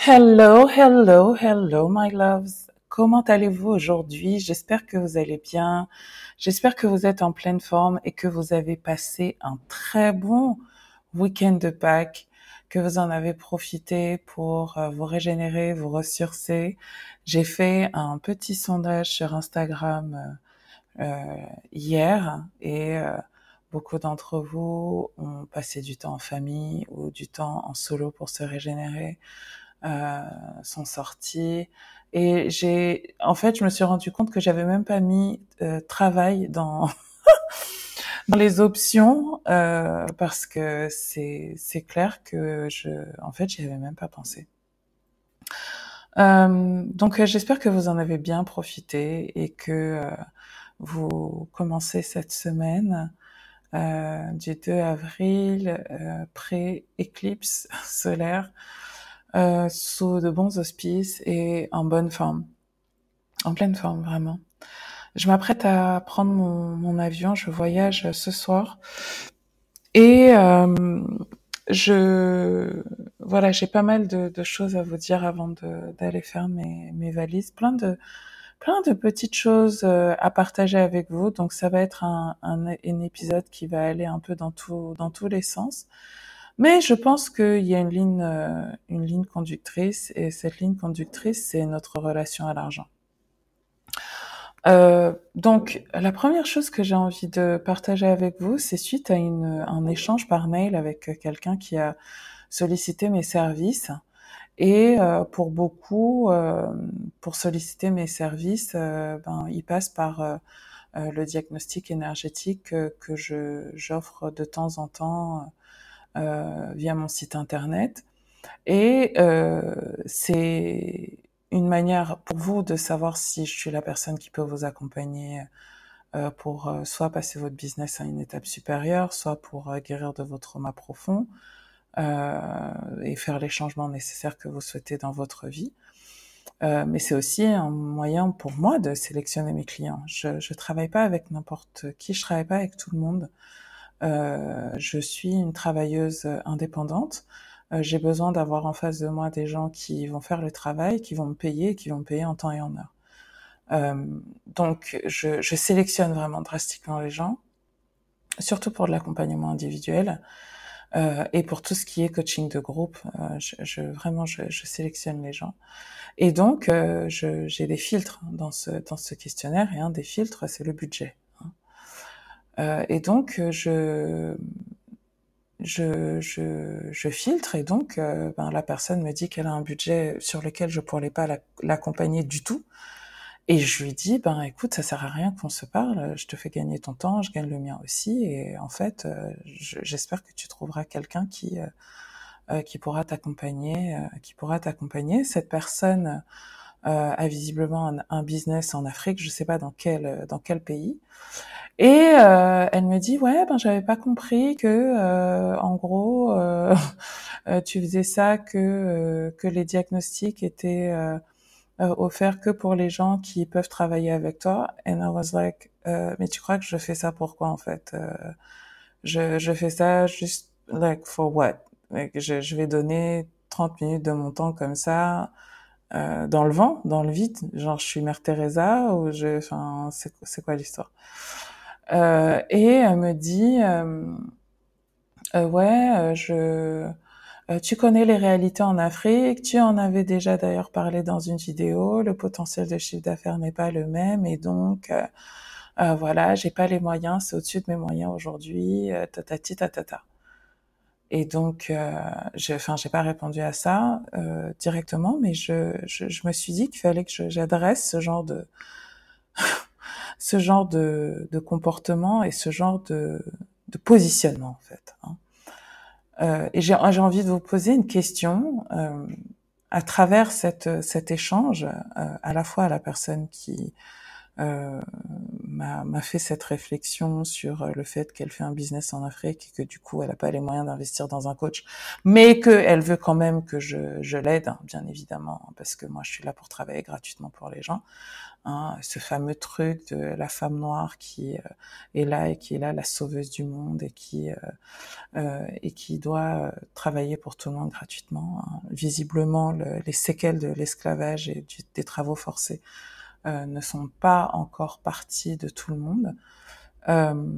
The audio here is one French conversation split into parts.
Hello, hello, hello, my loves. Comment allez-vous aujourd'hui? J'espère que vous allez bien. J'espère que vous êtes en pleine forme et que vous avez passé un très bon week-end de Pâques, que vous en avez profité pour vous régénérer, vous ressourcer. J'ai fait un petit sondage sur Instagram hier et beaucoup d'entre vous ont passé du temps en famille ou du temps en solo pour se régénérer, sont sortis. Et en fait, je me suis rendu compte que j'avais même pas mis travail dans dans les options parce que c'est clair que en fait, j'y avais même pas pensé. Donc, j'espère que vous en avez bien profité et que vous commencez cette semaine du 2 avril pré-éclipse solaire sous de bons auspices et en bonne forme, en pleine forme vraiment. Je m'apprête à prendre mon avion, je voyage ce soir et voilà, j'ai pas mal de choses à vous dire avant d'aller faire mes valises, plein de petites choses à partager avec vous. Donc ça va être un épisode qui va aller un peu dans tous les sens. Mais je pense qu'il y a une ligne conductrice, et cette ligne conductrice, c'est notre relation à l'argent. Donc, la première chose que j'ai envie de partager avec vous, c'est suite à un échange par mail avec quelqu'un qui a sollicité mes services. Et pour beaucoup, pour solliciter mes services, ils passent par le diagnostic énergétique que j'offre de temps en temps via mon site internet. Et c'est une manière pour vous de savoir si je suis la personne qui peut vous accompagner pour soit passer votre business à une étape supérieure, soit pour guérir de vos traumas profonds et faire les changements nécessaires que vous souhaitez dans votre vie. Mais c'est aussi un moyen pour moi de sélectionner mes clients. Je travaille pas avec n'importe qui, je travaille pas avec tout le monde. Je suis une travailleuse indépendante. J'ai besoin d'avoir en face de moi des gens qui vont faire le travail, qui vont me payer, et qui vont me payer en temps et en heure. Donc, je sélectionne vraiment drastiquement les gens, surtout pour de l'accompagnement individuel et pour tout ce qui est coaching de groupe. Vraiment, je sélectionne les gens. Et donc, j'ai des filtres dans ce questionnaire, et un des filtres, c'est le budget. Et donc, je filtre, et donc la personne me dit qu'elle a un budget sur lequel je pourrais pas l'accompagner du tout. Et je lui dis, écoute, ça sert à rien qu'on se parle, je te fais gagner ton temps, je gagne le mien aussi, et en fait, j'espère que tu trouveras quelqu'un qui pourra t'accompagner, Cette personne a visiblement un business en Afrique, je sais pas dans quel pays. Et elle me dit, ouais, j'avais pas compris que en gros tu faisais ça, que les diagnostics étaient offerts que pour les gens qui peuvent travailler avec toi. And I was like, mais tu crois que je fais ça pourquoi en fait? Je fais ça juste like for what? Like, je vais donner 30 minutes de mon temps comme ça dans le vent, dans le vide, genre je suis Mère Teresa, ou enfin c'est quoi l'histoire? Et elle me dit ouais, tu connais les réalités en Afrique, tu en avais déjà d'ailleurs parlé dans une vidéo, le potentiel de chiffre d'affaires n'est pas le même, et donc voilà, j'ai pas les moyens, c'est au-dessus de mes moyens aujourd'hui, tatati tatata. Et donc j'ai pas répondu à ça directement, mais je me suis dit qu'il fallait que j'adresse ce genre de comportement et ce genre de positionnement en fait. Et j'ai envie de vous poser une question à travers cet échange, à la fois à la personne qui euh, m'a fait cette réflexion sur le fait qu'elle fait un business en Afrique et que du coup elle n'a pas les moyens d'investir dans un coach, mais qu'elle veut quand même que je l'aide, hein, bien évidemment, parce que moi je suis là pour travailler gratuitement pour les gens. Hein, ce fameux truc de la femme noire qui est là et qui est là la sauveuse du monde et qui doit travailler pour tout le monde gratuitement. Hein. Visiblement, les séquelles de l'esclavage et des travaux forcés ne sont pas encore parties de tout le monde. Euh,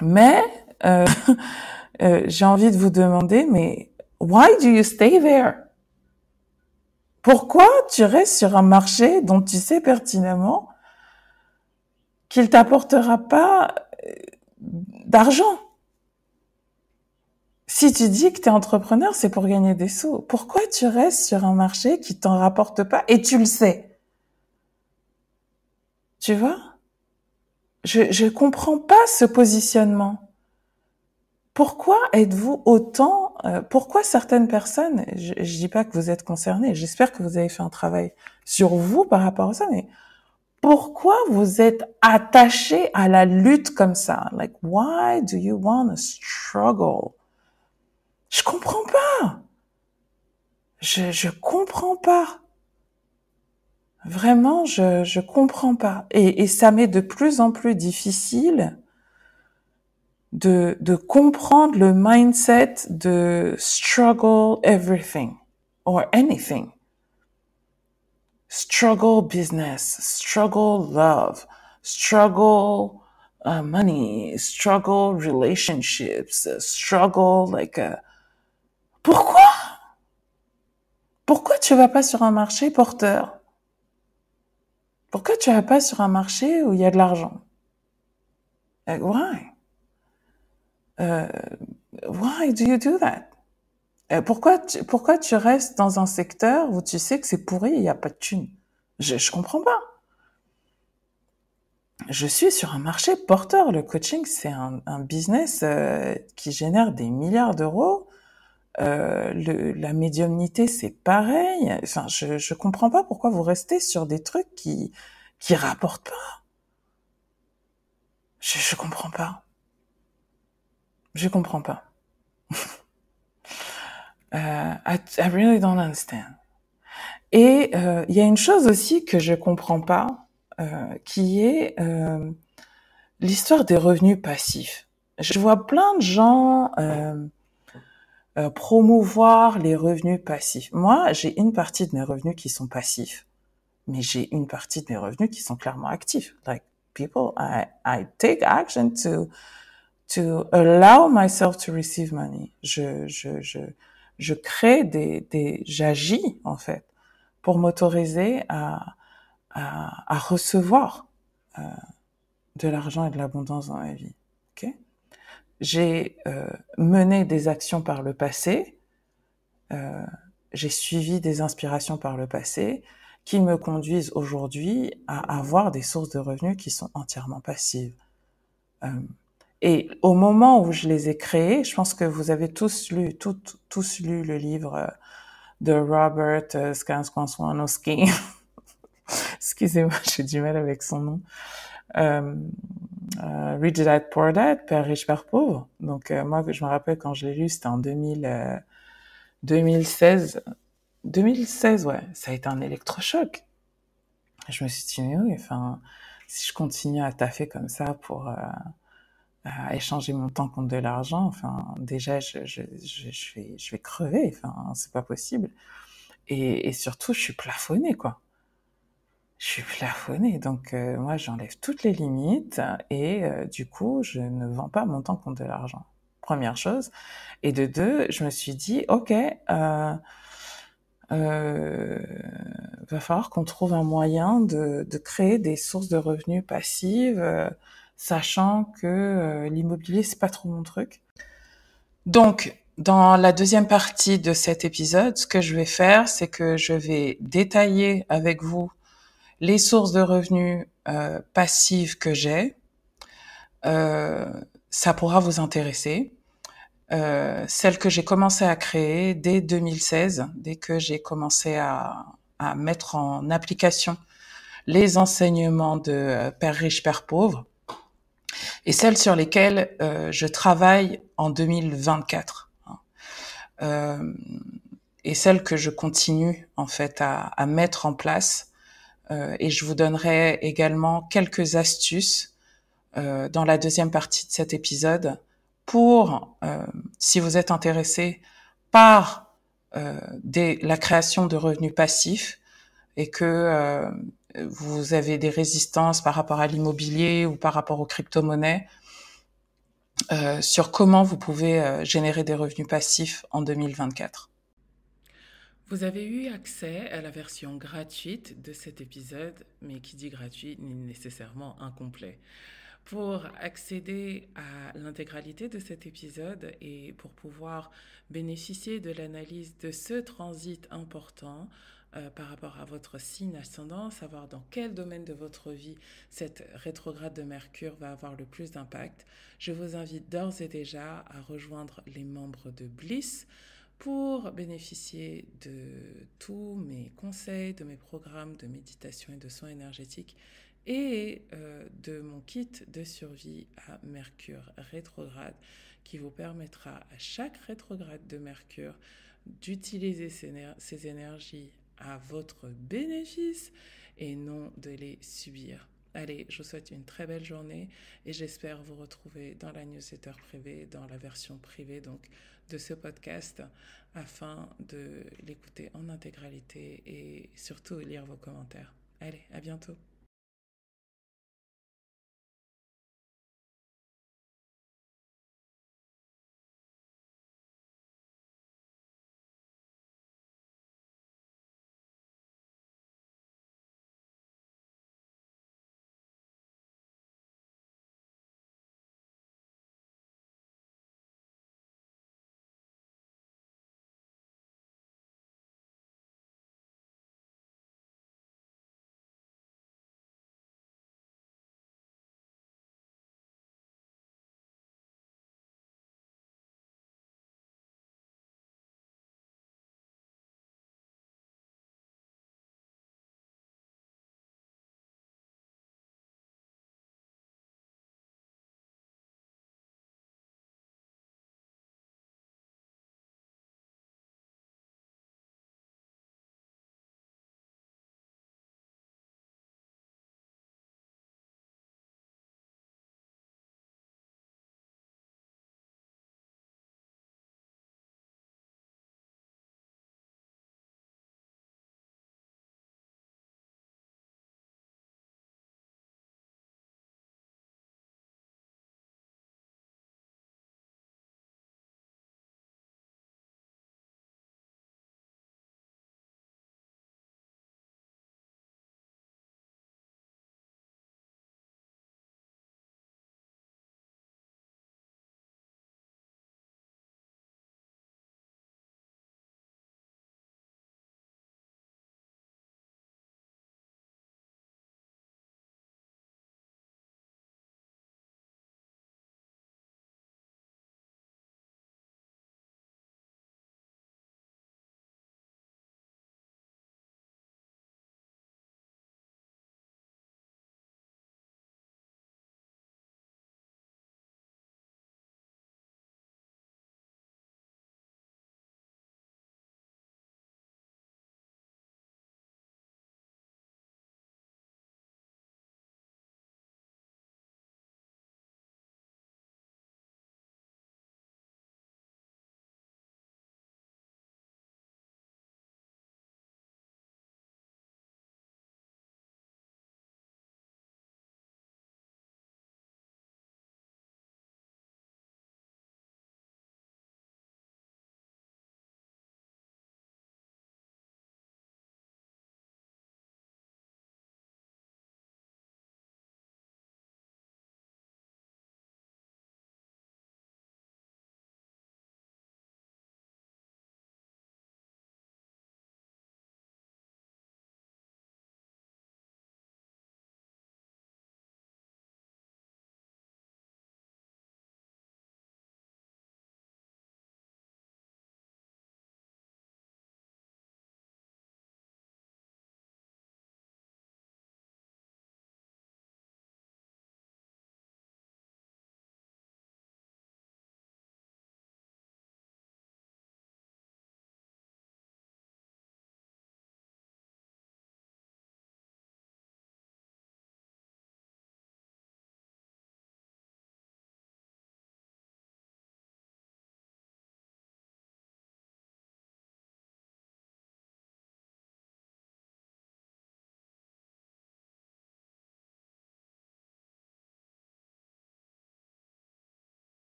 mais j'ai envie de vous demander, mais why do you stay there? Pourquoi tu restes sur un marché dont tu sais pertinemment qu'il t'apportera pas d'argent? Si tu dis que tu es entrepreneur, c'est pour gagner des sous. Pourquoi tu restes sur un marché qui t'en rapporte pas et tu le sais? Tu vois? Je comprends pas ce positionnement. Pourquoi êtes-vous autant pourquoi certaines personnes, je dis pas que vous êtes concernés, j'espère que vous avez fait un travail sur vous par rapport à ça, mais pourquoi vous êtes attachés à la lutte comme ça? Like, why do you want to struggle? Je comprends pas. Je comprends pas. Vraiment, je comprends pas. Et ça m'est de plus en plus difficile de comprendre le mindset de struggle everything or anything. Struggle business, struggle love, struggle money, struggle relationships, struggle pourquoi? Pourquoi tu vas pas sur un marché porteur? Pourquoi tu vas pas sur un marché où il y a de l'argent? Why? Why do you do that? Pourquoi tu restes dans un secteur où tu sais que c'est pourri et il n'y a pas de thunes? Je comprends pas. Je suis sur un marché porteur. Le coaching, c'est un business qui génère des milliards d'euros. La médiumnité, c'est pareil. Enfin, je comprends pas pourquoi vous restez sur des trucs qui rapportent pas. Je comprends pas. Je comprends pas. I really don't understand. Et il y a une chose aussi que je comprends pas, qui est l'histoire des revenus passifs. Je vois plein de gens promouvoir les revenus passifs. Moi, j'ai une partie de mes revenus qui sont passifs, mais j'ai une partie de mes revenus qui sont clairement actifs. Like people, I take action to allow myself to receive money. Je crée j'agis en fait pour m'autoriser à recevoir de l'argent et de l'abondance dans ma vie. Okay? J'ai mené des actions par le passé, j'ai suivi des inspirations par le passé qui me conduisent aujourd'hui à avoir des sources de revenus qui sont entièrement passives. Et au moment où je les ai créées, je pense que vous avez tous lu le livre de Robert Skanswanowski. Excusez-moi, j'ai du mal avec son nom. Rich Dad Poor Dad, Père riche, Père pauvre. Donc moi, je me rappelle quand je l'ai lu, c'était en 2016. 2016, ouais, ça a été un électrochoc. Je me suis dit, mais oui, enfin, si je continue à taffer comme ça pour à échanger mon temps contre de l'argent, enfin, déjà, je vais crever, enfin, c'est pas possible. Et surtout, je suis plafonnée, quoi. Je suis plafonnée, donc moi j'enlève toutes les limites et du coup je ne vends pas mon temps contre de l'argent. Première chose. Et de deux, je me suis dit ok, va falloir qu'on trouve un moyen de créer des sources de revenus passives, sachant que l'immobilier c'est pas trop mon truc. Donc dans la deuxième partie de cet épisode, ce que je vais faire, c'est que je vais détailler avec vous les sources de revenus passives que j'ai. Ça pourra vous intéresser. Celles que j'ai commencé à créer dès 2016, dès que j'ai commencé à mettre en application les enseignements de Père riche, Père pauvre, et celles sur lesquelles je travaille en 2024. Et celles que je continue en fait à mettre en place. Et je vous donnerai également quelques astuces dans la deuxième partie de cet épisode pour, si vous êtes intéressé par la création de revenus passifs et que vous avez des résistances par rapport à l'immobilier ou par rapport aux crypto-monnaies, sur comment vous pouvez générer des revenus passifs en 2024. Vous avez eu accès à la version gratuite de cet épisode, mais qui dit gratuit n'est nécessairement incomplet. Pour accéder à l'intégralité de cet épisode et pour pouvoir bénéficier de l'analyse de ce transit important par rapport à votre signe ascendant, savoir dans quel domaine de votre vie cette rétrograde de Mercure va avoir le plus d'impact, je vous invite d'ores et déjà à rejoindre les membres de Bliss pour bénéficier de tous mes conseils, de mes programmes de méditation et de soins énergétiques et de mon kit de survie à Mercure rétrograde qui vous permettra à chaque rétrograde de Mercure d'utiliser ces énergies à votre bénéfice et non de les subir. Allez, je vous souhaite une très belle journée et j'espère vous retrouver dans la newsletter privée, dans la version privée donc de ce podcast afin de l'écouter en intégralité et surtout lire vos commentaires. Allez, à bientôt.